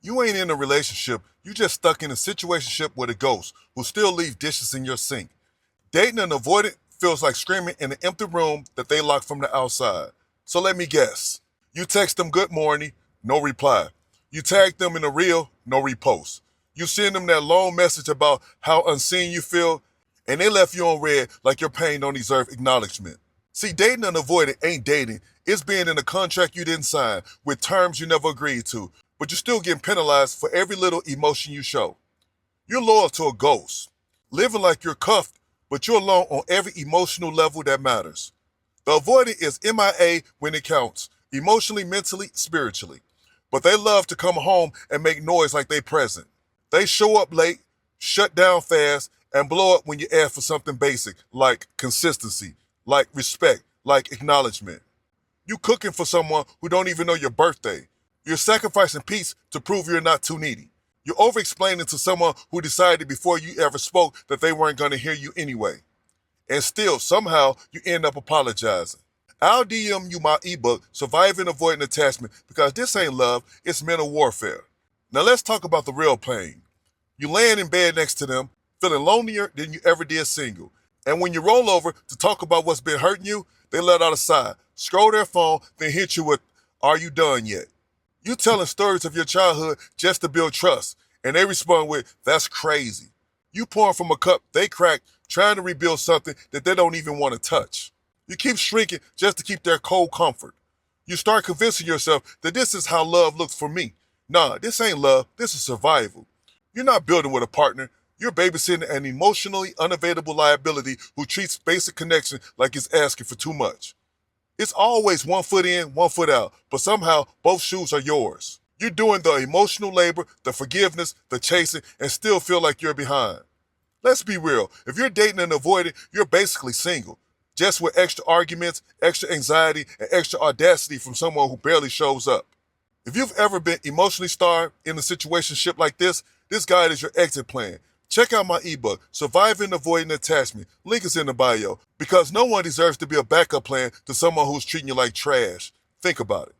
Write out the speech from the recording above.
You ain't in a relationship, you just stuck in a situationship with a ghost who still leave dishes in your sink. Dating an avoidant feels like screaming in an empty room that they locked from the outside. So let me guess. You text them good morning, no reply. You tag them in a reel, no repost. You send them that long message about how unseen you feel, and they left you on red like your pain don't deserve acknowledgement. See, dating an avoidant ain't dating. It's being in a contract you didn't sign with terms you never agreed to, but you're still getting penalized for every little emotion you show. You're loyal to a ghost, living like you're cuffed, but you're alone on every emotional level that matters. The avoidant is MIA when it counts, emotionally, mentally, spiritually. But they love to come home and make noise like they present. They show up late, shut down fast, and blow up when you ask for something basic, like consistency, like respect, like acknowledgement. You cooking for someone who don't even know your birthday. You're sacrificing peace to prove you're not too needy. You're over-explaining to someone who decided before you ever spoke that they weren't going to hear you anyway. And still, somehow, you end up apologizing. I'll DM you my ebook, Surviving Avoidant Attachment, because this ain't love, it's mental warfare. Now let's talk about the real pain. You laying in bed next to them, feeling lonelier than you ever did single. And when you roll over to talk about what's been hurting you, they let out a sigh, scroll their phone, then hit you with, "Are you done yet?" You telling stories of your childhood just to build trust, and they respond with, "That's crazy." You pouring from a cup they cracked, trying to rebuild something that they don't even want to touch. You keep shrinking just to keep their cold comfort. You start convincing yourself that this is how love looks for me. Nah, this ain't love, this is survival. You're not building with a partner, you're babysitting an emotionally unavailable liability who treats basic connection like it's asking for too much. It's always one foot in, one foot out, but somehow both shoes are yours. You're doing the emotional labor, the forgiveness, the chasing, and still feel like you're behind. Let's be real, if you're dating and avoiding, you're basically single. Just with extra arguments, extra anxiety, and extra audacity from someone who barely shows up. If you've ever been emotionally starved in a situationship like this guide is your exit plan. Check out my ebook, Surviving Avoidant Attachment. Link is in the bio, because no one deserves to be a backup plan to someone who's treating you like trash. Think about it.